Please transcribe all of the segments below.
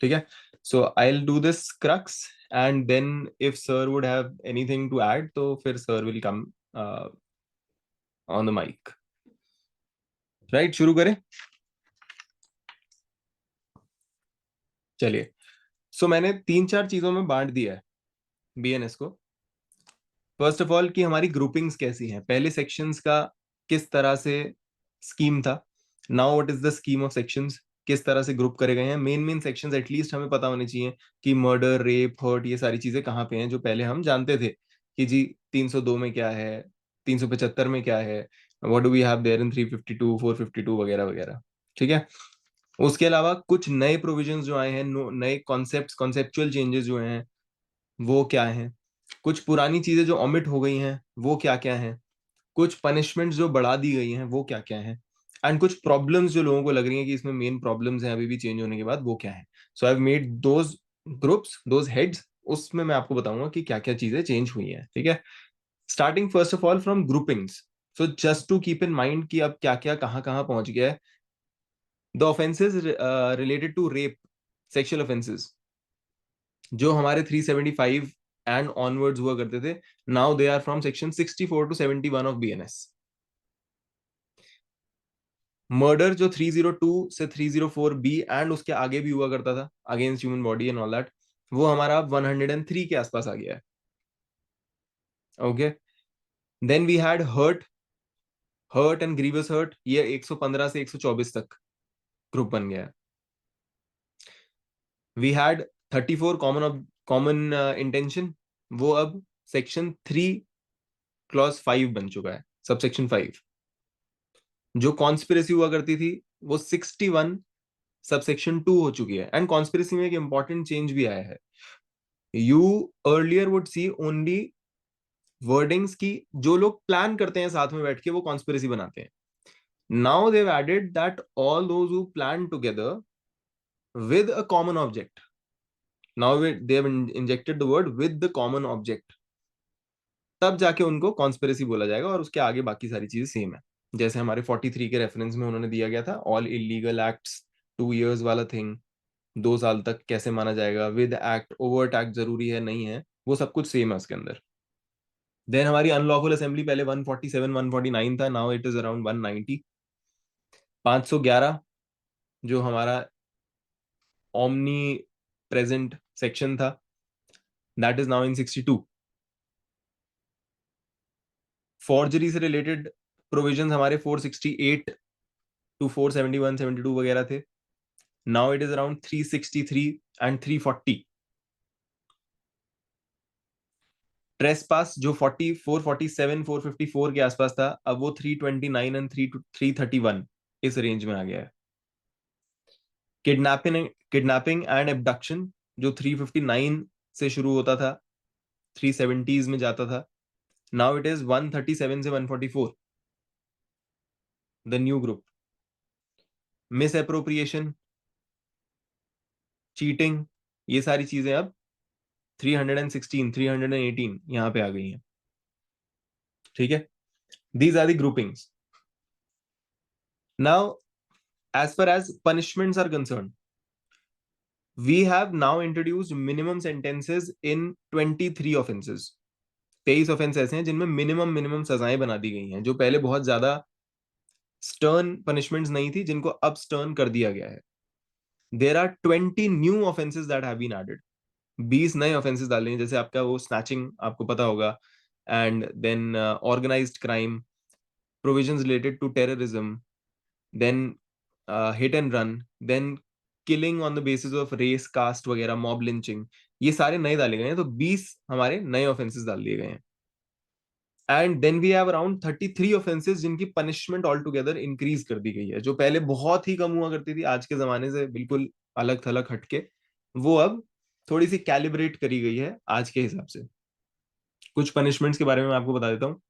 ठीक है, so I will do this crux and then if sir would have anything to add तो फिर sir will come on the mic. Right, शुरू करें। चलिए, सो मैंने 3-4 चीजों में बांट दिया है बीएनएस को। फर्स्ट ऑफ ऑल कि हमारी ग्रुपिंग्स कैसी हैं, पहले सेक्शंस का किस तरह से स्कीम था, now what is the scheme of sections, किस तरह से ग्रुप करे गए हैं। मेन सेक्शंस एटलीस्ट हमें पता होने चाहिए कि मर्डर, रेप, हर्ट, ये सारी चीजें कहाँ पे हैं, जो पहले हम जानते थे कि जी 302 में क्या है, 375 में क्या है, what do we have there in 352, 452 वगैरह वगैरह। ठीक है, उसके अलावा कुछ नए प्रोविजंस जो आए हैं, नए कॉन्सेप्ट्स, कॉन्सेप्चुअल चेंजेस जो हैं वो क्या हैं, कुछ पुरानी चीजें जो ऑमिट हो गई हैं वो क्या क्या हैं, कुछ पनिशमेंट्स जो बढ़ा दी गई हैं वो क्या क्या हैं, एंड कुछ प्रॉब्लम्स जो लोगों को लग रही हैं कि इसमें मेन प्रॉब्लम्स हैं अभी भी चेंज होने के बाद, वो क्या है। So I have made those groups, those heads, उसमें मैं आपको बताऊंगा कि क्या क्या चीजें चेंज हुई हैं। ठीक है, starting first of all from groupings. So just to keep in mind कि अब क्या क्या कहाँ कहाँ पहुंच गया है। The offences related to rape, sexual offences, जो हमारे 375 एंड ऑनवर्ड्स हुआ करते थे, now they are from section 64 to 71 of BNS. Murder जो 302 से 304 बी एंड उसके आगे भी हुआ करता था, against human body and all that, वो हमारा 103 के आसपास आ गया है। Okay, then we had hurt, hurt and grievous hurt, ये 115 से 124 तक ग्रुप बन गया है। वी हैड 34 कॉमन इंटेंशन, वो अब सेक्शन 3 क्लॉज 5 बन चुका है, सबसेक्शन 5। जो कॉन्स्पिरेसी हुआ करती थी वो 61 सबसेक्शन 2 हो चुकी है। एंड कॉन्स्पिरेसी में एक इंपॉर्टेंट चेंज भी आया है। You earlier would see only wordings की जो लोग प्लान करते हैं साथ में बैठ के वो कॉन्स्पिरेसी बनाते हैं। Now they've added that all those who plan together with a common object, now they have injected the word with the common object, तब जाके उनको कॉन्स्पिरेसी बोला जाएगा, और उसके आगे बाकी सारी चीजें सेम है। जैसे हमारे 43 के रेफरेंस में उन्होंने दिया गया था, ऑल इलीगल एक्ट्स 2 years वाला थिंग, 2 साल तक कैसे माना जाएगा, विद एक्ट, ओवर्ट एक्ट जरूरी है नहीं है, वो सब कुछ सेम है उसके अंदर। देन हमारी अनलॉफुल असेंबली पहले 147 149 था, नाउ इट इज अराउंड 190। 511 जो हमारा ओमनी प्रेजेंट सेक्शन था, that is now in 62। Forgery से रिलेटेड प्रोविजंस हमारे 468 टू 471 72 वगैरह थे, now it is around 363 and 340। Trespass जो 44 47 454 के आसपास था, अब वो 329 एंड 331 इस रेंज में आ गया है। किडनैपिंग एंड एब्डक्शन जो 359 से शुरू होता था, 370s में जाता था, नाउ इट इज 137 से 144, the new group. Miss appropriation, cheating, ये सारी चीजें अब 316 318 यहां पे आ गई हैं। ठीक है, these are the groupings. Now as far as punishments are concerned, we have now introduced minimum sentences in 23 offenses। 23 offence ऐसे हैं जिनमें मिनिमम सजाएं बना दी गई हैं, जो पहले बहुत ज्यादा स्टर्न पनिशमेंट्स नहीं थी, जिनको अब स्टर्न कर दिया गया है। There are 20 new offences that have been added. 20 नए ऑफेंसेस डाले हैं, जैसे आपका वो स्नैचिंग आपको पता होगा, and then organised crime, provisions related to terrorism, then hit and run, then killing on the basis of race, caste वगैरह, मॉब लिंचिंग, ये सारे नए डाले गए हैं। तो 20 हमारे नए ऑफेंसेस डाल दिए गए हैं। And then we have around 33 offences जिनकी पनिशमेंट ऑल टुगेदर इंक्रीज कर दी गई है, जो पहले बहुत ही कम हुआ करती थी, आज के जमाने से बिल्कुल अलग थलग हटके, वो अब थोड़ी सी कैलिब्रेट करी गई है आज के हिसाब से। कुछ पनिशमेंट्स के बारे में मैं आपको बता देता हूँ।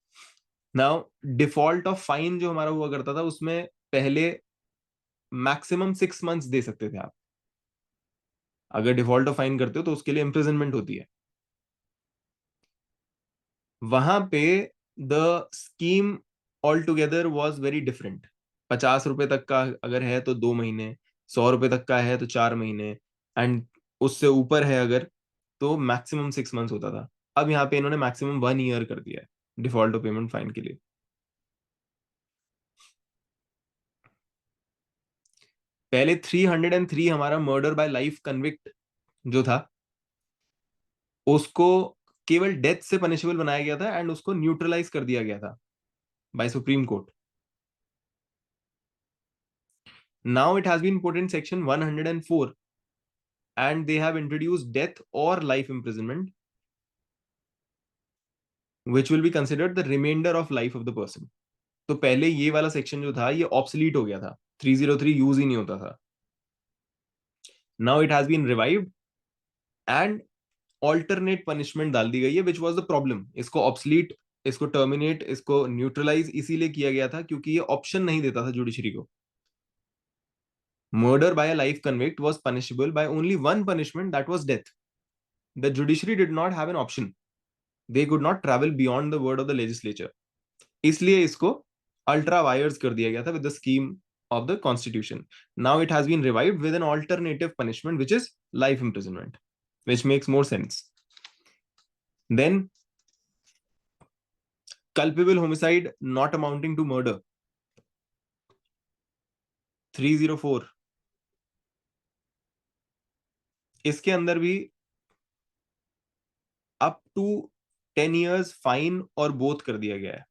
नाउ डिफॉल्ट ऑफ फाइन जो हमारा हुआ करता था, उसमें पहले मैक्सिमम 6 months दे सकते थे आप। अगर डिफॉल्ट ऑफ फाइन करते हो तो उसके लिए इम्प्रिजनमेंट होती है। वहां पे the scheme all together was very different. 50 रुपए तक का अगर है तो 2 महीने, 100 रुपए तक का है तो 4 महीने, एंड उससे ऊपर है अगर, तो मैक्सिमम 6 मंथ्स होता था। अब यहाँ पे इन्होंने मैक्सिमम 1 ईयर कर दिया है डिफॉल्ट ऑफ पेमेंट फाइन के लिए। पहले 303 हमारा मर्डर बाय लाइफ कन्विक्ट जो था, उसको केवल डेथ से पनिशेबल बनाया गया था एंड उसको न्यूट्रलाइज कर दिया गया था by Supreme Court. Now it has been put in section 104 and they have introduced death or life imprisonment, which will be considered the remainder of life of the person. तो पहले ये वाला section जो था ये ऑब्सलीट हो गया था, 303 यूज ही नहीं होता था। Now it has been revived and alternate punishment डाल दी गई है, विच वॉज द प्रॉब्लम। इसको ऑब्सलीट, इसको टर्मिनेट, इसको न्यूट्रलाइज इसीलिए किया गया था क्योंकि ये ऑप्शन नहीं देता था जुडिशरी को। Murder by a life convict was punishable by only one punishment, that was death. The judiciary did not have an option. They could not travel beyond the word of the legislature. इसलिए इसको ultra vires कर दिया गया था with the scheme of the constitution. Now it has been revived with an alternative punishment which is life imprisonment, which makes more sense. Then culpable homicide not amounting to murder, 304, इसके अंदर भी up to 10 years fine और both कर दिया गया है।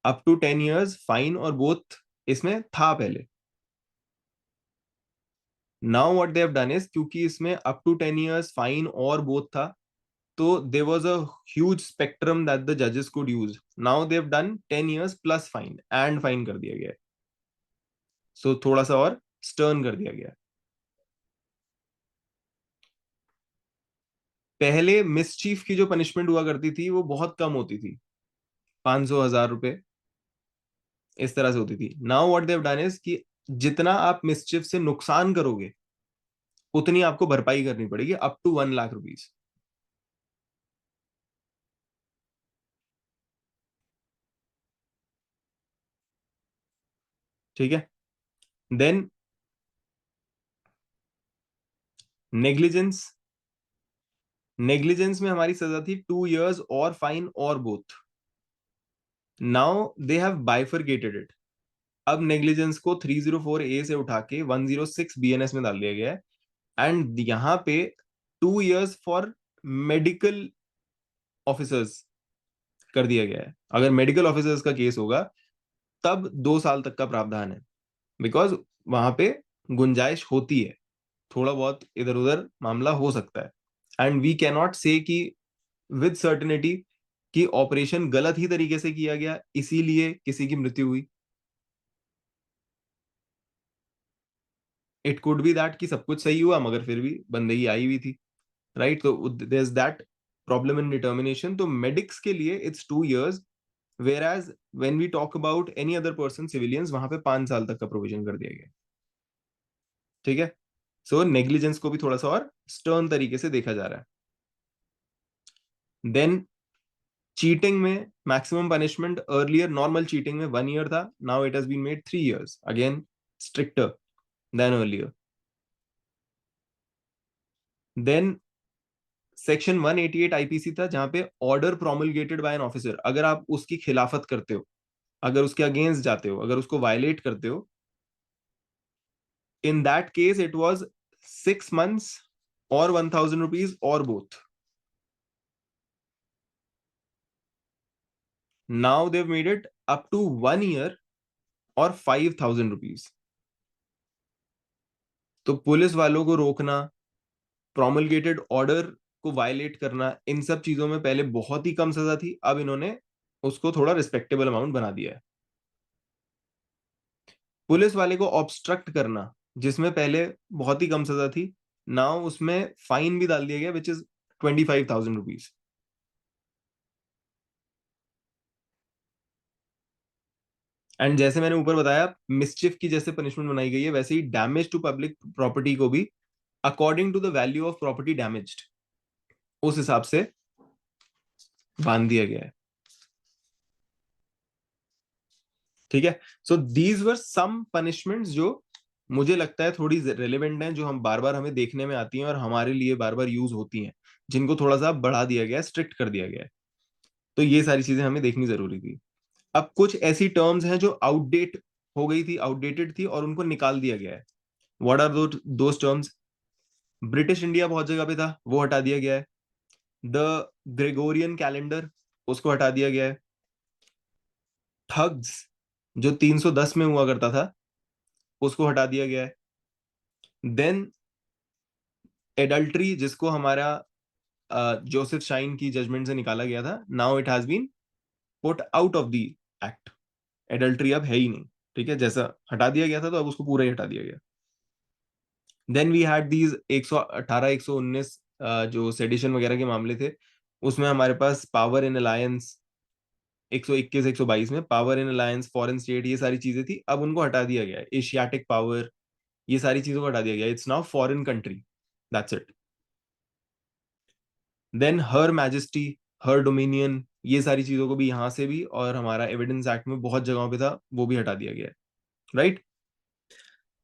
Up to 10 years fine और both इसमें था पहले। Now what they have done is, क्योंकि इसमें अप टू 10 years फाइन और बोथ था, तो there was a huge spectrum that the जजेस could use. Now they have done 10 years plus fine, and fine कर दिया गया है, सो थोड़ा सा और स्टर्न कर दिया गया है। पहले मिसचीफ की जो पनिशमेंट हुआ करती थी वो बहुत कम होती थी, 500 1000 रुपए इस तरह से होती थी। Now what they have done is कि जितना आप मिसचिफ से नुकसान करोगे उतनी आपको भरपाई करनी पड़ेगी, अप टू 1 लाख रुपीज। ठीक है। देन नेग्लिजेंस, नेग्लिजेंस में हमारी सजा थी 2 years और फाइन और both. Now they have bifurcated it. अब नेग्लिजेंस को 304A से उठा के 106 BNS में डाल दिया गया है, एंड यहां पे 2 years फॉर मेडिकल ऑफिसर्स कर दिया गया है। अगर मेडिकल ऑफिसर्स का केस होगा तब 2 साल तक का प्रावधान है, बिकॉज वहां पे गुंजाइश होती है, थोड़ा बहुत इधर उधर मामला हो सकता है। एंड वी कैनॉट से कि विद सर्टेनिटी कि ऑपरेशन गलत ही तरीके से किया गया इसीलिए किसी की मृत्यु हुई। इट कुड बी दैट कि सब कुछ सही हुआ मगर फिर भी बंदगी आई हुई थी, राइट। तो there is that problem in determination. तो मेडिक्स के लिए it's 2 years, whereas when we talk about any other person civilians वहां पे 5 साल तक का प्रोविजन कर दिया गया। ठीक है। सो नेग्लिजेंस को भी थोड़ा सा और स्टर्न तरीके से देखा जा रहा है। देन चीटिंग में maximum punishment earlier normal cheating में 1 year था, now it has been made 3 years, again stricter than earlier. Then section 188 IPC था जहां पे order promulgated by an officer, अगर आप उसकी खिलाफत करते हो, अगर उसके अगेंस्ट जाते हो, अगर उसको वायलेट करते हो, in that case it was 6 months or 1000 rupees or both. Now they've made it up to 1 year और 5000 रुपीज। तो पुलिस वालों को रोकना, प्रोमulgated ऑर्डर को वायलेट करना, इन सब चीजों में पहले बहुत ही कम सजा थी, अब इन्होंने उसको थोड़ा रिस्पेक्टेबल अमाउंट बना दिया है। पुलिस वाले को ऑब्स्ट्रक्ट करना, जिसमें पहले बहुत ही कम सजा थी, नाउ उसमें फाइन भी डाल दिया गया विच इज 25,000 रुपीज। एंड जैसे मैंने ऊपर बताया मिसचिफ की जैसे पनिशमेंट बनाई गई है, वैसे ही डैमेज टू पब्लिक प्रॉपर्टी को भी according to the value of property damaged उस हिसाब से बांध दिया गया है। ठीक है। So these were some punishments जो मुझे लगता है थोड़ी रेलिवेंट हैं, जो हम बार बार हमें देखने में आती हैं और हमारे लिए बार बार यूज होती हैं, जिनको थोड़ा सा बढ़ा दिया गया है, स्ट्रिक्ट कर दिया गया है। तो ये सारी चीजें हमें देखनी जरूरी थी। अब कुछ ऐसी टर्म्स हैं जो आउटडेट हो गई थी, आउटडेटेड थी, और उनको निकाल दिया गया है। What are those terms? British India बहुत जगह पे था, वो हटा दिया गया है। द ग्रेगोरियन कैलेंडर, उसको हटा दिया गया है। ठग्स, जो 310 में हुआ करता था, उसको हटा दिया गया है। देन एडल्ट्री, जिसको हमारा जोसेफ शाइन की जजमेंट से निकाला गया था, now it has been put out of the act. Adultery अब है ही नहीं, ठीक है, जैसा हटा दिया गया था तो अब उसको पूरा ही हटा दिया गया। देन वी हैड दीज 118 119 जो सेडिशन वगैरह के मामले थे, उसमें हमारे पास पावर इन अलायंस 121 122 में power in alliance, foreign state, ये सारी चीजें थी, अब उनको हटा दिया गया है। एशियाटिक पावर, ये सारी चीजों को हटा दिया गया, it's now foreign country, that's it. Then her majesty, her dominion, ये सारी चीजों को भी यहां से भी, और हमारा एविडेंस एक्ट में बहुत जगहों पे था, वो भी हटा दिया गया है, राइट।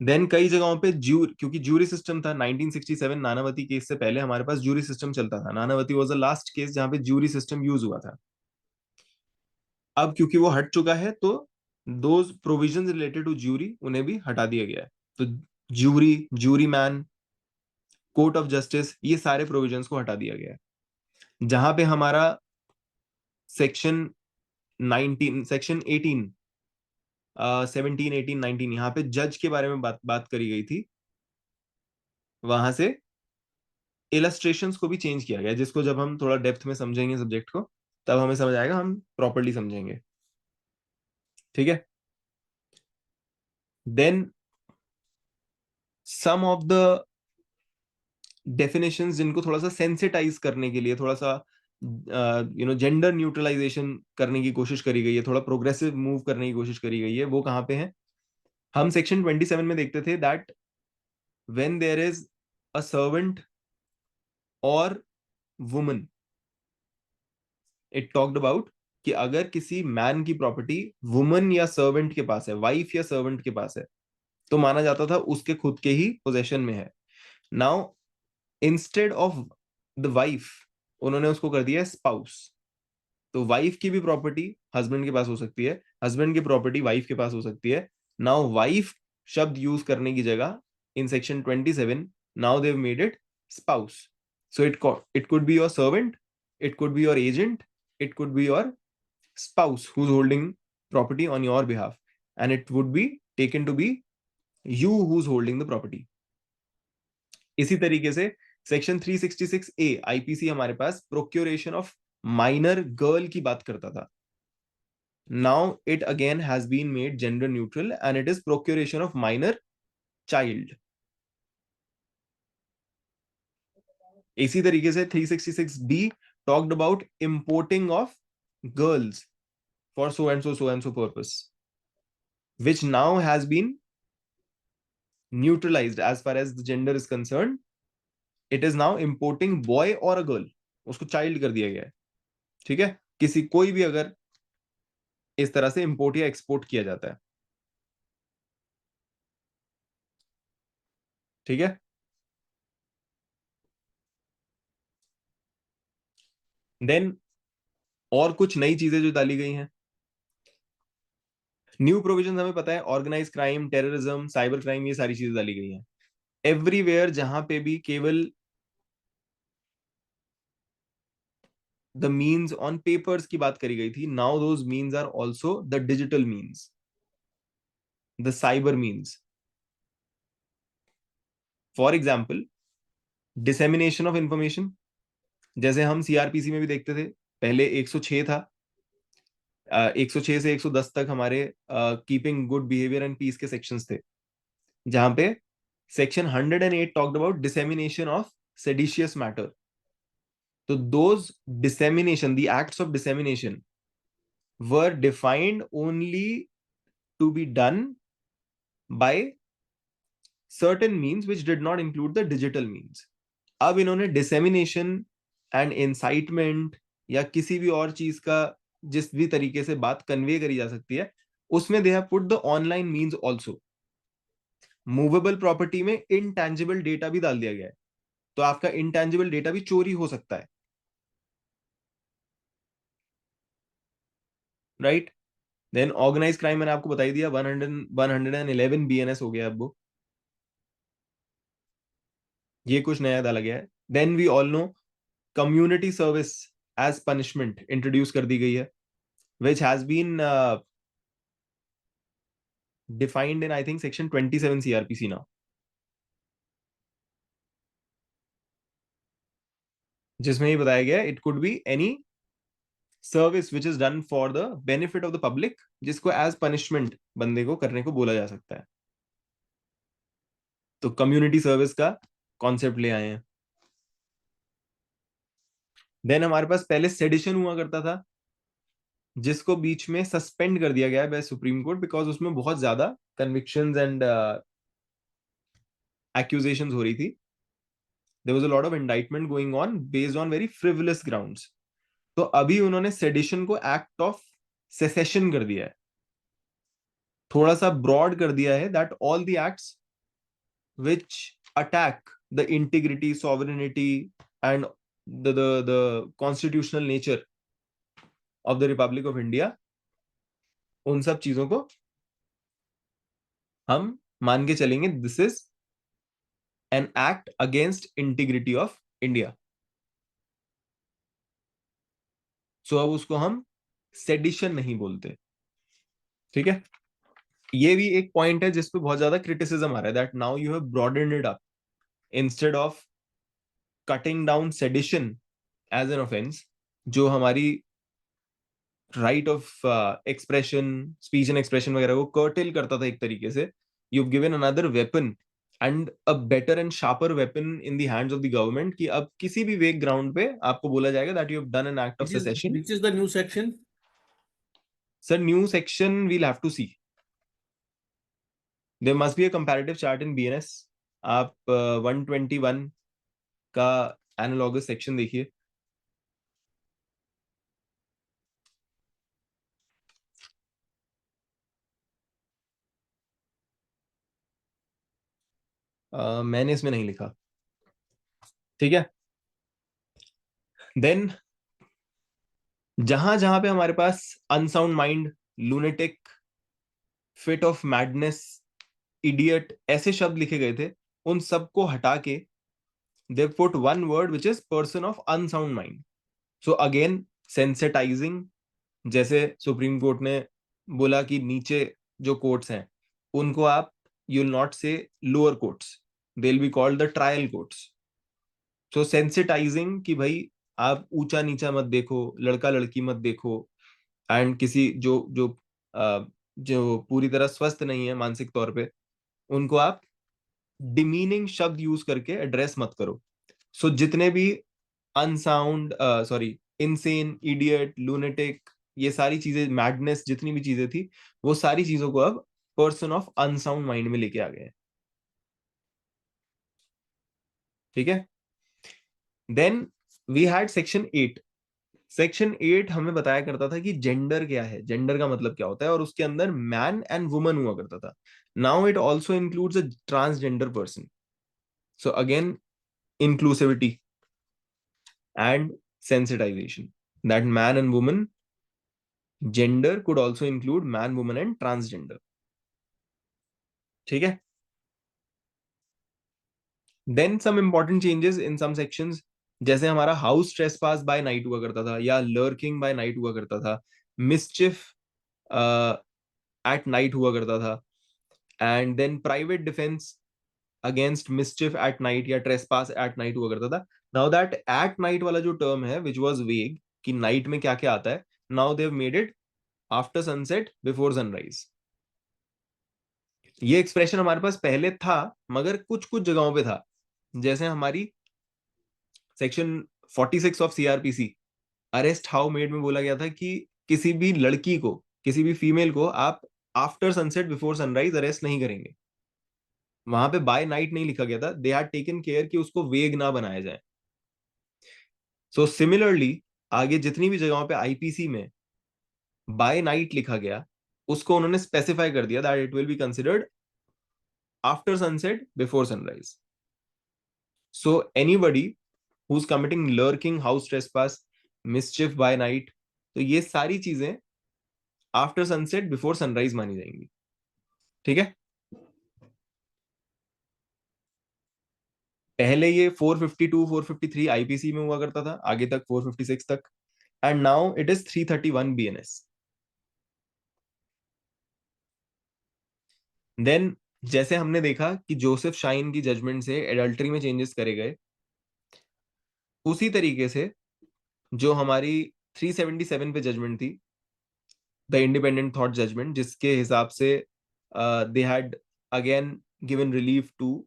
देन कई जगहों पे क्योंकि ज्यूरी सिस्टम था 1967 नानावती केस से पहले हमारे पास ज्यूरी सिस्टम चलता था। Nanavati was the last case जहां पे ज्यूरी सिस्टम यूज हुआ था। अब क्योंकि वो हट चुका है, तो those provisions related to jury उन्हें भी हटा दिया गया है। तो jury, jury man, court of justice, ये सारे प्रोविजंस को हटा दिया गया है। जहां पे हमारा सेक्शन 19, सेक्शन 18, 17 18 19, यहाँ पे जज के बारे में बात करी गई थी, वहां से इलस्ट्रेशंस को भी चेंज किया गया, जिसको जब हम थोड़ा डेप्थ में समझेंगे सब्जेक्ट को, तब हमें समझ आएगा, हम प्रॉपरली समझेंगे, ठीक है। Then some of the definitions जिनको थोड़ा सा सेंसिटाइज करने के लिए, थोड़ा सा जेंडर न्यूट्रलाइजेशन करने की कोशिश करी गई है, थोड़ा प्रोग्रेसिव मूव करने की कोशिश करी गई है, वो कहाँ पे है? हम सेक्शन 27 में देखते थे that when there is a servant or woman, it talked about कि अगर किसी मैन की प्रॉपर्टी वुमन या सर्वेंट के पास है, वाइफ या सर्वेंट के पास है, तो माना जाता था उसके खुद के ही पोजेशन में है। Now instead of the wife, उन्होंने उसको कर दिया स्पाउस। तो वाइफ की भी प्रॉपर्टी हस्बैंड के पास हो सकती है, हस्बैंड की प्रॉपर्टी वाइफ के पास हो सकती है। नाउ वाइफ शब्द यूज करने की जगह in section 27, now they've made it spouse. So it could be your servant, it could be your agent, it could be your spouse who's holding property on your behalf, and it would be taken to be you who's holding the property. इसी तरीके से section 366A IPC हमारे पास procuration of minor girl की बात करता था। Now it again has been made gender neutral and it is procuration of minor child. इसी तरीके से 366B talked about importing of girls for so and so purpose, which now has been neutralized as far as the gender is concerned. It is now importing boy or a girl, उसको child कर दिया गया है, ठीक है। किसी कोई भी अगर इस तरह से इंपोर्ट या एक्सपोर्ट किया जाता है, ठीक है। देन और कुछ नई चीजें जो डाली गई हैं, न्यू प्रोविजन हमें पता है, organise crime, terrorism, cyber crime, ये सारी चीजें डाली गई हैं। एवरीवेयर जहां पे भी केवल द मीन्स ऑन पेपर्स की बात करी गई थी, now those means are also the digital means, the cyber means. For example dissemination of information, जैसे हम सीआरपीसी में भी देखते थे, पहले 106 था, 106 से 110 तक हमारे keeping good behaviour and peace के सेक्शंस थे, जहां पे section 108 talked about dissemination of seditious matter. तो those dissemination, the acts of dissemination were defined only to be done by certain means which did not include the digital means. अब इन्होंने dissemination and incitement या किसी भी और चीज का जिस भी तरीके से बात कन्वे करी जा सकती है, उसमें they have put the online means also. Movable property में इनटैंजिबल डेटा भी डाल दिया गया है, तो आपका इनटैंजिबल डेटा भी चोरी हो सकता है, राइट। देन ऑर्गेनाइज क्राइम मैंने आपको बता ही दिया, 111 बीएनएस हो गया अब वो, ये कुछ नया डाला गया है। Then we all know community service as punishment introduce कर दी गई है, which has been defined in I think section 27 CrPC now, जिसमें ये बताया गया it could be any service which is done for the benefit of the public, जिसको as punishment बंदे को करने को बोला जा सकता है। तो कम्युनिटी सर्विस का कॉन्सेप्ट ले आए हैं। देन हमारे पास पहले सेडिशन हुआ करता था, जिसको बीच में सस्पेंड कर दिया गया है बाय सुप्रीम कोर्ट, बिकॉज उसमें बहुत ज्यादा कन्विक्शंस एंड एक्यूजेशंस हो रही थी। There was a lot of indictment going on based on very frivolous grounds. तो अभी उन्होंने सेडिशन को एक्ट ऑफ सेसेशन कर दिया है, थोड़ा सा ब्रॉड कर दिया है, that all the acts which attack the integrity, sovereignty, and the constitutional nature of the Republic of India, उन सब चीजों को हम मान के चलेंगे this is an act against integrity of India. So अब उसको हम सेडिशन नहीं बोलते, ठीक है। ये भी एक पॉइंट है जिसपे बहुत ज्यादा क्रिटिसिज्म आ रहा है, that now you have broadened it up, instead of cutting down sedition as an offence, जो हमारी right of expression, speech and expression वगैरह को कर्टेल करता था एक तरीके से, you given another weapon and a better and sharper weapon in the hands of the government, कि अब किसी भी वेक ग्राउंड पे आपको बोला जाएगा that you have done an act of secession. Which is the new section? Sir new section we'll have to see, there must be a comparative chart in BNS. आप 121 का एनालॉगस सेक्शन देखिए। मैंने इसमें नहीं लिखा, ठीक है। देन जहां जहां पे हमारे पास unsound mind, lunatic, fit of madness, idiot ऐसे शब्द लिखे गए थे, उन सबको हटा के they put one word which is person of unsound mind. So again sensitising, जैसे सुप्रीम कोर्ट ने बोला कि नीचे जो कोर्ट्स हैं उनको आप यू विल नॉट से lower courts, they will be called the trial courts. So sensitising कि भाई आप ऊंचा नीचा मत देखो, लड़का लड़की मत देखो, एंड किसी जो जो जो पूरी तरह स्वस्थ नहीं है मानसिक तौर पे, उनको आप डिमीनिंग शब्द यूज करके एड्रेस मत करो। सो जितने भी unsound, sorry, insane, idiot, lunatic, ये सारी चीजें, मैडनेस, जितनी भी चीजें थी, वो सारी चीजों को अब पर्सन ऑफ अनसाउंड माइंड में लेके आ गए हैं, ठीक है। Then we had section 8। Section 8 हमें बताया करता था कि जेंडर क्या है, जेंडर का मतलब क्या होता है, और उसके अंदर मैन एंड वुमन हुआ करता था। Now it also includes a transgender person. So again inclusivity and sensitization, that man and woman, gender could also include man, woman and transgender, ठीक है। Then some important changes in some sections, जैसे हमारा house trespass bye night हुआ करता था, या lurking bye night हुआ करता था, मिसचिफ एट नाइट हुआ करता था, and then private defence against mischief at night या ट्रेसपास एट नाइट हुआ करता था। नाउ दैट एट नाइट वाला जो टर्म है विच वाज वेग कि नाइट में क्या क्या आता है, now they have made it after sunset before sunrise. ये एक्सप्रेशन हमारे पास पहले था, मगर कुछ कुछ जगहों पे था, जैसे हमारी section 46 of CrPC, arrest how made में बोला गया था कि किसी भी लड़की को, किसी भी फीमेल को आप after sunset before sunrise arrest नहीं करेंगे। वहां पे बाय नाइट नहीं लिखा गया था, दे हैड टेकन केयर कि उसको वेग ना बनाया जाए। सो सिमिलरली आगे जितनी भी जगहों पे आईपीसी में बाय नाइट लिखा गया, उसको उन्होंने स्पेसिफाई कर दिया that it will be considered after sunset before sunrise. So anybody who is committing lurking, house trespass, mischief by night, तो ये सारी चीजें आफ्टर सनसेट बिफोर सनराइज मानी जाएंगी. ठीक है. पहले ये 452 453 आईपीसी में हुआ करता था, आगे तक 456 तक, and now it is 331 BNS. Then जैसे हमने देखा कि जोसेफ शाइन की जजमेंट से एडल्ट्री में चेंजेस करे गए, उसी तरीके से जो हमारी 377 पे जजमेंट थी, द इंडिपेंडेंट थॉट जजमेंट, जिसके हिसाब से they had again given relief to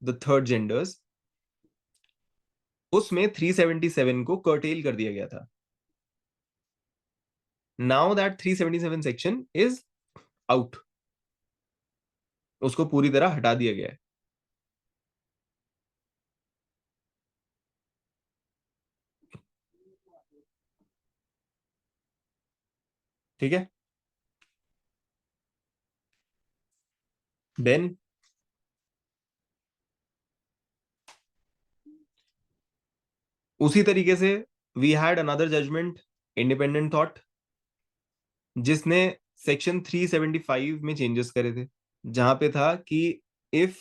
the third genders, उसमें 377 को कर्टेल कर दिया गया था. Now that 377 section is out, उसको पूरी तरह हटा दिया गया है. ठीक है. देन उसी तरीके से we had another judgement, independent thought, जिसने सेक्शन 375 में चेंजेस करे थे, जहां पे था कि if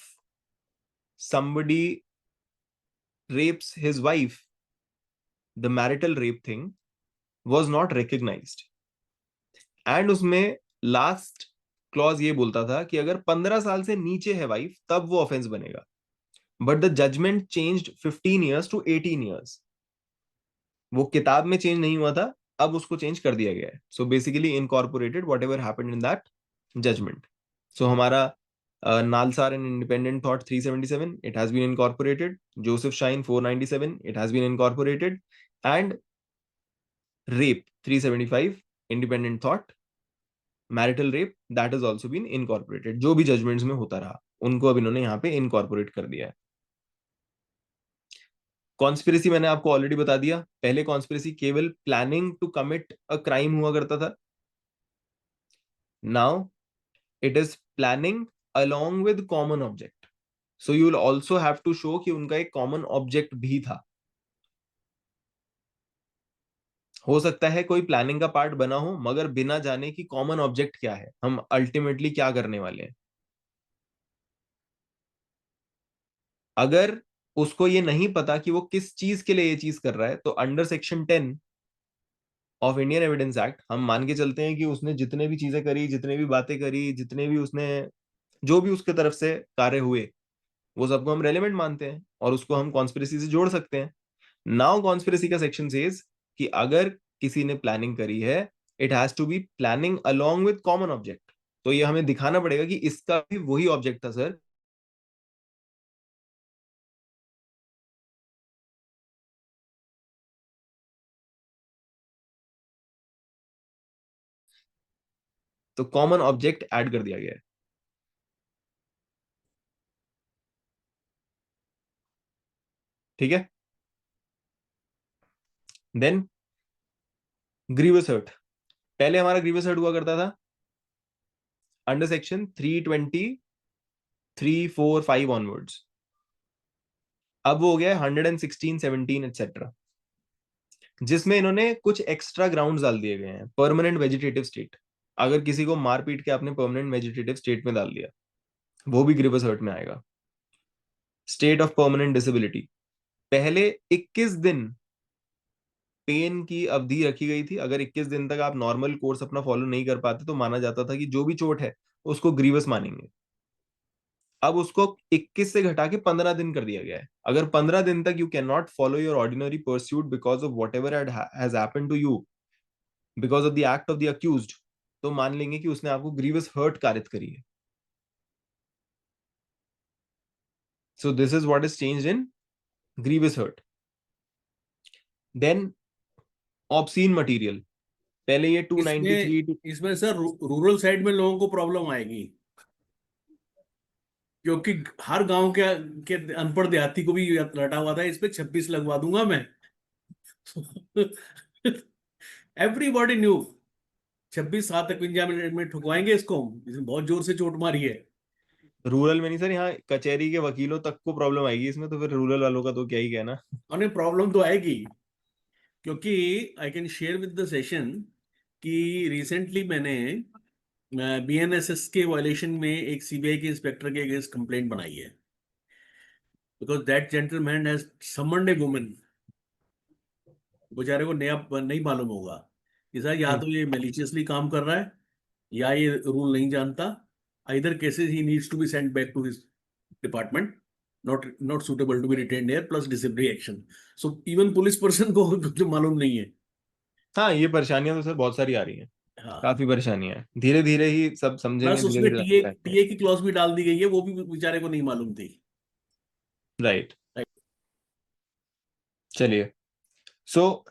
somebody rapes his wife, the marital rape thing was not recognized. And उसमें लास्ट क्लॉज ये बोलता था कि अगर 15 साल से नीचे है वाइफ तब वो ऑफेंस बनेगा. But the judgement changed 15 years to 18 years. वो किताब में चेंज नहीं हुआ था, अब उसको चेंज कर दिया गया है. So basically incorporated whatever happened in that judgment. So हमारा NALSAR and independent thought 377, it has been incorporated. Joseph Shine 497, it has been incorporated. And rape 375, independent thought, marital rape, that is also been incorporated. जो भी judgements में होता रहा उनको अब इन्होंने यहाँ पे इनकॉर्पोरेट कर दिया है. कॉन्स्पिरेसी मैंने आपको ऑलरेडी बता दिया. पहले कॉन्स्पिरेसी केवल planning to commit a crime हुआ करता था. Now it is planning along with common object. So you will also have to show कि उनका एक कॉमन ऑब्जेक्ट भी था. हो सकता है कोई प्लानिंग का पार्ट बना हो मगर बिना जाने कि कॉमन ऑब्जेक्ट क्या है, हम अल्टीमेटली क्या करने वाले हैं. अगर उसको ये नहीं पता कि वो किस चीज के लिए ये चीज कर रहा है, तो under section 10 of Indian evidence act हम मान के चलते हैं कि उसने जितने भी चीजें करी, जितने भी बातें करी, जितने भी उसने, जो भी उसके तरफ से कार्य हुए, वो सबको हम रेलेवेंट मानते हैं और उसको हम कॉन्स्पिरेसी से जोड़ सकते हैं. नाउ कॉन्स्पिरेसी का सेक्शन सेज कि अगर किसी ने प्लानिंग करी है, it has to be planning along with common object. तो ये हमें दिखाना पड़ेगा कि इसका भी वही ऑब्जेक्ट था सर. तो कॉमन ऑब्जेक्ट ऐड कर दिया गया है. ठीक है. Then grievous hurt. पहले हमारा ग्रीवस हर्ट हुआ करता था अंडर सेक्शन 320, 345 ऑनवर्ड्स. अब वो हो गया 116, 17 एक्सेट्रा, जिसमें इन्होंने कुछ एक्स्ट्रा ग्राउंड डाल दिए गए हैं. परमानेंट वेजिटेटिव स्टेट, अगर किसी को मार पीट के आपने परमानेंट वेजिटेटिव स्टेट में डाल दिया, वो भी ग्रीवस हर्ट में आएगा. स्टेट ऑफ परमानेंट डिसेबिलिटी, पहले 21 दिन पेन की अवधि रखी गई थी. अगर 21 दिन तक आप नॉर्मल कोर्स अपना फॉलो नहीं कर पाते तो माना जाता था कि जो भी चोट है उसको ग्रीवस मानेंगे. अब उसको 21 से घटा के 15 दिन कर दिया गया है. अगर 15 दिन तक you can not follow your ordinary pursuit because of whatever has happened to you because of the act of the accused, तो मान लेंगे कि उसने आपको ग्रीवस हर्ट कारित करी है. So this is what is changed in grievous hurt. Then obscene material, पहले ये इसमें 293 इसमें सर रूरल साइड में लोगों को प्रॉब्लम आएगी, क्योंकि हर गांव के अनपढ़ देहाती को भी रटा हुआ था इस पे 26 लगवा दूंगा मैं. Everybody new. 26-7-51 में ठुकवाएंगे इसको, इसने बहुत जोर से चोट मारी है। रूरल में नहीं सर, यहाँ कचहरी के वकीलों तक को प्रॉब्लम आएगी इसमें, तो फिर रूरल वालों का तो क्या ही कहना। और प्रॉब्लम तो आएगी, क्योंकि I can share with the session कि रिसेंटली मैंने बीएनएसएस के वायलेशन में एक सीबीआई के इंस्पेक्टर के अगेंस्ट कंप्लेंट बनाई है, because that gentleman has summoned a woman. बेचारे को नया नहीं मालूम होगा कि सर या हम्म। तो ये मेलिशियसली काम कर रहा है, या ये रूल नहीं जानता। आइदर केसेस ही needs to be sent back to his department, not suitable to be retained here, plus disciplinary action. So even police person को जो मालूम नहीं है। हाँ, ये परेशानियां तो सर बहुत सारी आ रही हैं। हाँ, काफी परेशानियां हैं, धीरे धीरे ही सब समझेंगे, प्लस धीरे उसमें धीरे टीए आएंगे। टीए की क्लॉज भी डाल दी गई है, वो भी बेचारे को नहीं मालूम थी। राइट। चलिए, so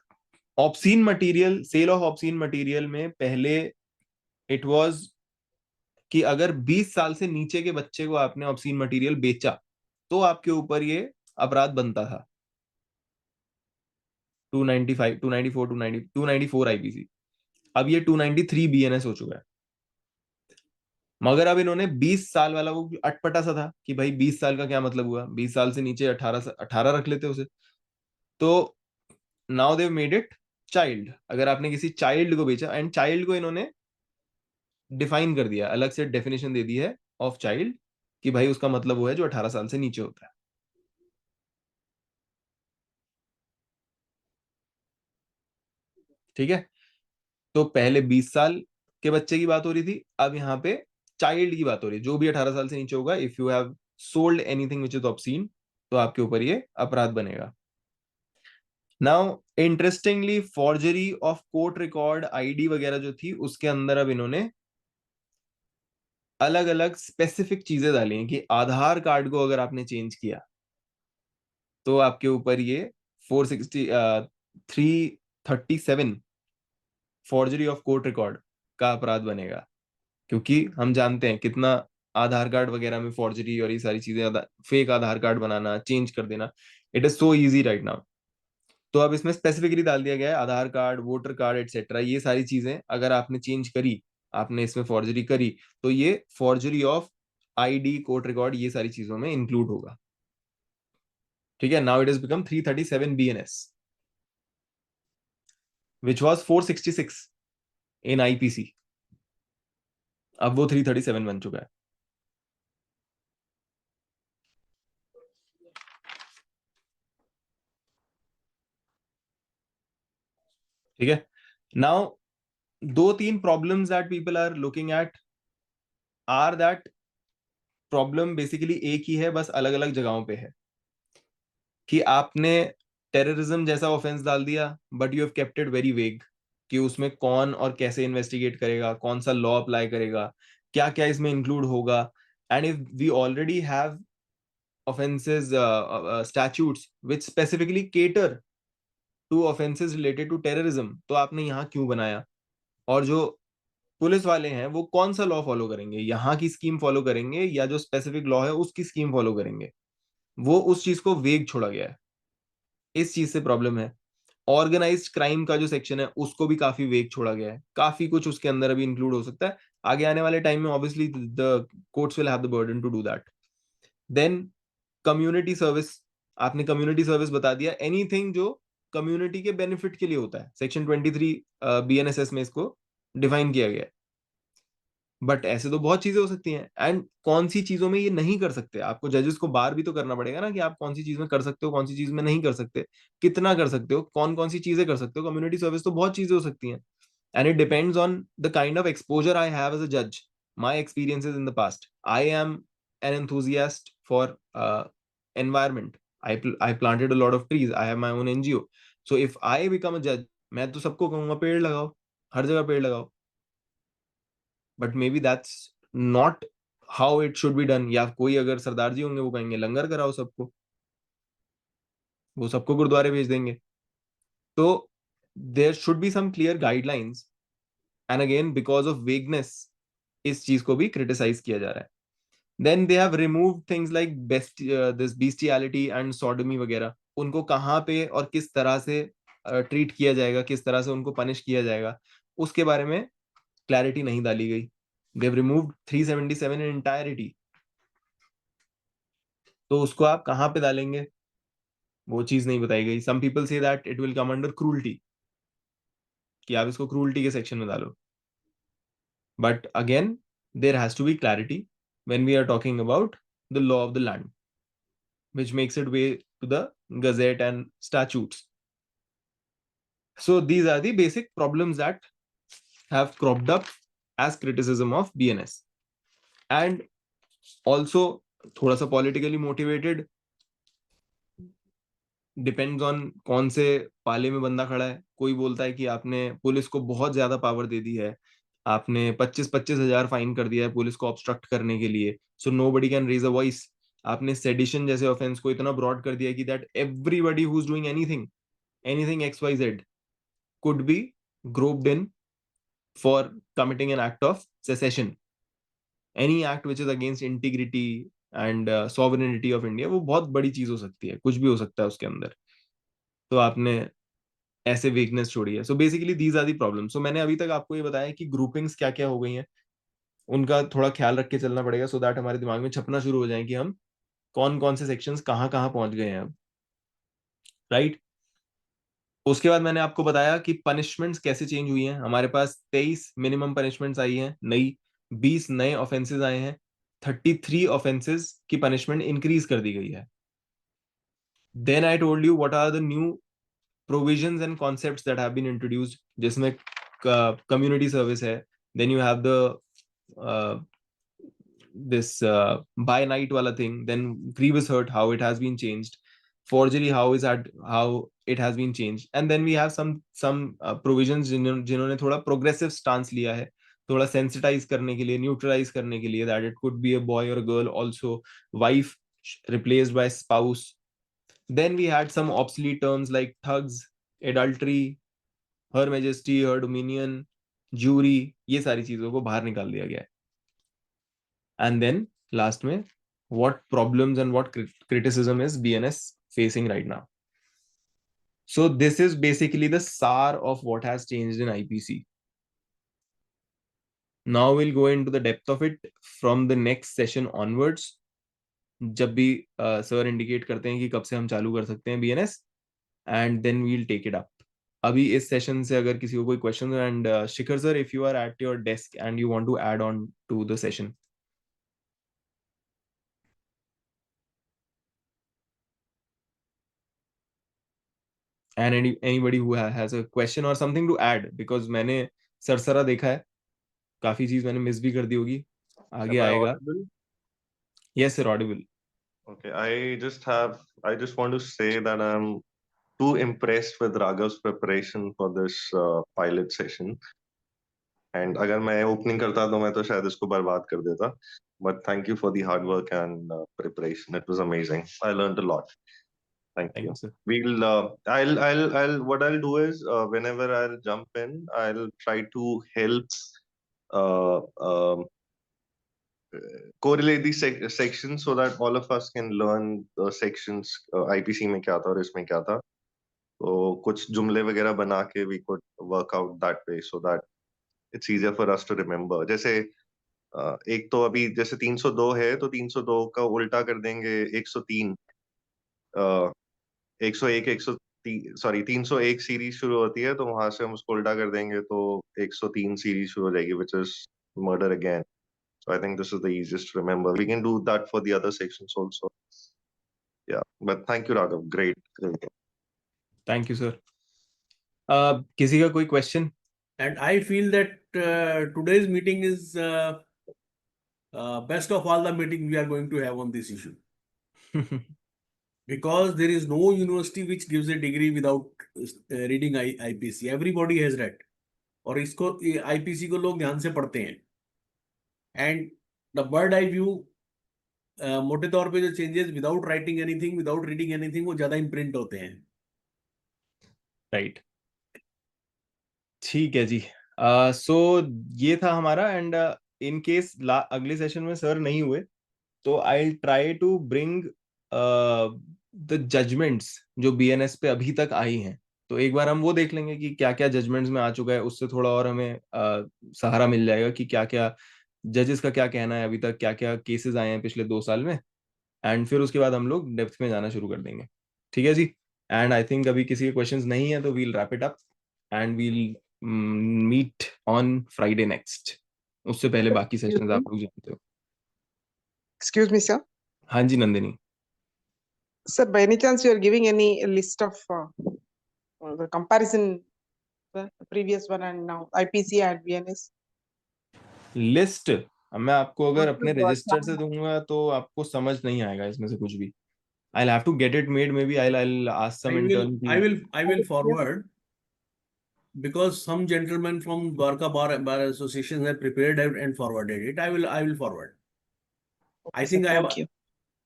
obscene material, sale of obscene material में पहले इट वाज कि अगर 20 साल से नीचे के बच्चे को आपने ऑब्सीन मटेरियल बेचा तो आपके ऊपर ये अपराध बनता था। 295, 294, 294 आईपीसी। अब ये 293 बीएनएस हो चुका है। मगर अब इन्होंने 20 साल वाला, वो अटपटा सा था कि भाई 20 साल का क्या मतलब हुआ, 20 साल से नीचे 18 रख लेते उसे। तो now they've made it child. अगर आपने किसी चाइल्ड को बेचा, एंड चाइल्ड को इन्होंने डिफाइन कर दिया, अलग से डेफिनेशन दे दी है ऑफ चाइल्ड, कि भाई उसका मतलब वो है जो 18 साल से नीचे होता है। ठीक है। तो पहले 20 साल के बच्चे की बात हो रही थी, अब यहाँ पे चाइल्ड की बात हो रही है। जो भी 18 साल से नीचे होगा, if you have sold anything which is obscene, तो आपके ऊपर ये अपराध बनेगा। Now interestingly, forgery of court record, ID वगैरह जो थी उसके अंदर अब इन्होंने अलग अलग स्पेसिफिक चीजें डाली हैं कि आधार कार्ड को अगर आपने चेंज किया तो आपके ऊपर ये 460 337 फॉर्जरी ऑफ कोर्ट रिकॉर्ड का अपराध बनेगा। क्योंकि हम जानते हैं कितना आधार कार्ड वगैरह में फॉर्जरी और ये सारी चीजें, फेक आधार कार्ड बनाना, चेंज कर देना, it is so easy right now. तो अब इसमें स्पेसिफिकली डाल दिया गया है आधार कार्ड, वोटर कार्ड एटसेट्रा, ये सारी चीजें अगर आपने चेंज करी, आपने इसमें फॉर्जरी करी, तो ये forgery of ID, court record, ये सारी चीजों में इंक्लूड होगा। ठीक है। Now it is become 337 BNS which was 466 in IPC. अब वो 337 बन चुका है। ठीक है। नाउ दो तीन problems that people are looking at are that, problem basically एक ही है, बस अलग अलग जगहों पे है। कि आपने टेररिज्म जैसा ऑफेंस डाल दिया, but you have kept it very vague, कि उसमें कौन और कैसे इन्वेस्टिगेट करेगा, कौन सा लॉ अप्लाई करेगा, क्या क्या इसमें इंक्लूड होगा। And if we already have offenses, statutes which specifically cater to offenses related to terrorism, तो आपने यहाँ क्यों बनाया। और जो पुलिस वाले हैं वो कौन सा लॉ फॉलो करेंगे, यहाँ की स्कीम फॉलो करेंगे या जो स्पेसिफिक लॉ है उसकी स्कीम फॉलो करेंगे, वो उस चीज को वेग छोड़ा गया है। इस चीज से प्रॉब्लम है। ऑर्गेनाइज्ड क्राइम का जो सेक्शन है उसको भी काफी वेग छोड़ा गया है, काफी कुछ उसके अंदर अभी इंक्लूड हो सकता है। आगे आने वाले टाइम में obviously the courts will have the burden to do that. Then community service, आपने कम्युनिटी सर्विस बता दिया, एनीथिंग जो कम्युनिटी के बेनिफिट के लिए होता है, सेक्शन 23 बीएनएसएस में इसको डिफाइन किया गया है। बट ऐसे तो बहुत चीजें हो सकती हैं, एंड कौन सी चीजों में ये नहीं कर सकते, आपको जजेस को बार भी तो करना पड़ेगा ना, कि आप कौन सी चीज में कर सकते हो, कौन सी चीज में नहीं कर सकते, कितना कर सकते हो, कौन कौन सी चीजें कर सकते हो। कम्युनिटी सर्विस तो बहुत चीजें हो सकती हैं, and it depends on the kind of exposure I have as a judge, my experiences in the past. I am an enthusiast for environment. I planted a lot of trees. I have my own NGO. So if I become a judge, मैं तो सबको कहूंगा पेड़ लगाओ, हर जगह पेड़ लगाओ। But may be that's not how it should be done. या कोई अगर सरदार जी होंगे वो कहेंगे लंगर कराओ सबको, वो सबको गुरुद्वारे भेज देंगे। तो there should be some clear guidelines, and again because of vagueness इस चीज को भी क्रिटिसाइज किया जा रहा है। Then they have removed things like best this bestiality and sodomy वगैरह, उनको कहाँ पे और किस तरह से ट्रीट किया जाएगा, किस तरह से उनको पनिश किया जाएगा, उसके बारे में क्लैरिटी नहीं डाली गई. दे हैव रिमूव्ड 377 इन एंटायरिटी. तो उसको आप कहाँ पे डालेंगे, वो चीज नहीं बताई गई. Some people say that it will come under cruelty, कि आप इसको क्रूल्टी के सेक्शन में डालो. But again there has to be clarity when we are talking about the law of the land, which makes it way to the Gazette and statutes. So these are the basic problems that have cropped up as criticism of BNS. And also थोड़ा सा politically motivated, depends on कौन से पाले में बंदा खड़ा है. कोई बोलता है कि आपने पुलिस को बहुत ज्यादा पावर दे दी है, आपने 25-25 हजार फाइन कर दिया है पुलिस को ऑब्स्ट्रक्ट करने के लिए, so nobody can raise a voice. आपने सेडिशन जैसे ऑफेंस को इतना ब्रॉड कर दिया कि that everybody who is doing anything, anything XYZ could be grouped in for committing an act of secession. Any act which is against integrity and sovereignty of India, वो बहुत बड़ी चीज हो सकती है, कुछ भी हो सकता है उसके अंदर. तो आपने ऐसे वीकनेस छोड़ी है. So basically these are the problem. So मैंने अभी तक आपको ये बताया कि ग्रुपिंग्स क्या क्या हो गई हैं, उनका थोड़ा ख्याल रख के चलना पड़ेगा, सो दैट हमारे दिमाग में छपना शुरू हो जाए कि हम कौन कौन से सेक्शंस कहाँ कहाँ पहुंच गए हैं अब. राइट. उसके बाद मैंने आपको बताया कि पनिशमेंट्स कैसे चेंज हुई हैं. हमारे पास 23 मिनिमम पनिशमेंट्स आई हैं नई, 20 नए ऑफेंसेस आए हैं, 33 ऑफेंसेस की पनिशमेंट इंक्रीज कर दी गई है. Then I told you what are the new provisions and concepts that have been introduced, जिसमें community service है. Then you have the this by night wala thing. Then grievous hurt, how it has been changed. Forgery, how it has been changed. And then we have some provisions जिन्होंने थोड़ा progressive stance लिया है, थोड़ा sensitize करने के लिए, neutralize करने के लिए, that it could be a boy or a girl also, wife replaced by spouse. Then we had some obsolete terms like thugs, adultery, her majesty, her dominion, jury. ये सारी चीजों को बाहर निकाल दिया गया है. And then last में what problems and what criticism is BNS facing right now. So this is basically the SAR of what has changed in IPC. Now we'll go into the depth of it from the next session onwards. जब भी sir indicate करते हैं कि कब से हम चालू कर सकते हैं BNS, and then we'll take it up. अभी इस सेशन से अगर किसी को कोई question, and Shikhar sir if you are at your desk and you want to add on to the session. And anybody who has a question और something to add, because मैंने सरसरा देखा है, काफी चीज मैंने मिस भी कर दी होगी, आगे Am I आएगा. audible? Yes sir, Audible. Okay, I just want to say that I'm too impressed with Raghav's preparation for this pilot session. And अगर मैं opening करता तो मैं तो शायद इसको बर्बाद कर देता. But thank you for the hard work and preparation. It was amazing. I learned a lot. Thank thank you. You sir. We'll, what I'll do is, whenever I'll jump in, I'll try to help uh, um, correlate these sections so that all of us can learn the sections. IPC में क्या था और इसमें क्या था. तो कुछ जुमले वगैरह बना के we could work out that way so that it's easier for us to remember. जैसे एक तो अभी जैसे 302 है तो 302 का उल्टा कर देंगे 103. 101 103 सॉरी 301 सीरीज शुरू होती है तो वहां से हम उसको उल्टा कर देंगे तो 103 सीरीज शुरू हो जाएगी, which is murder again. So I think this is the easiest to remember. We can do that for the other sections also. Yeah, but thank you, Raghav. Great. Thank you sir. किसी का कोई question? And I feel that today's meeting is best of all the meetings we are going to have on this issue. Because there is no university which gives a degree without reading IPC. Everybody has read. और इसको IPC को लोग ध्यान से पढ़ते हैं. And the bird eye view, मोटे तौर पे जो changes without writing anything, without reading anything, वो ज्यादा इम्प्रिंट होते हैं. राइट. ठीक है जी. सो ये था हमारा. एंड इन केस अगले सेशन में सर नहीं हुए तो I try to bring the judgments जो BNS पे अभी तक आई हैं. तो एक बार हम वो देख लेंगे कि क्या क्या जजमेंट्स में आ चुका है, उससे थोड़ा और हमें सहारा मिल जाएगा कि क्या क्या जजेस का क्या कहना है, अभी तक क्या क्या केसेस आए हैं पिछले 2 साल में, एंड फिर उसके बाद हम लोग डेप्थ में जाना शुरू कर देंगे। ठीक है जी। एंड आई थिंक अभी किसी के क्वेश्चंस नहीं है, तो we'll wrap it up and we'll meet on Friday next. उससे पहले बाकी सेशंस आप लोग जानते हो। Excuse me, sir. हाँ जी Nandini. Sir, by any chance you are giving any list of the comparison the previous one and now IPC and BNS? List मैं आपको अगर What अपने is the रजिस्टर से plan? दूंगा तो आपको समझ नहीं आएगा इसमें से कुछ भी। I'll have to get it made. Maybe I'll ask some intern I will forward, because some gentlemen from Dwarka Bar Association have prepared and forwarded it. I will forward. I Okay, sir, think thank you.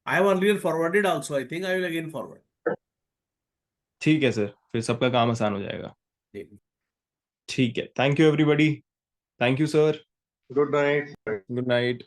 I have earlier forwarded also. I think I will again forward. ठीक है sir, फिर सबका काम आसान हो जाएगा। जी। ठीक है, thank you everybody. Thank you sir. Good night. Good night.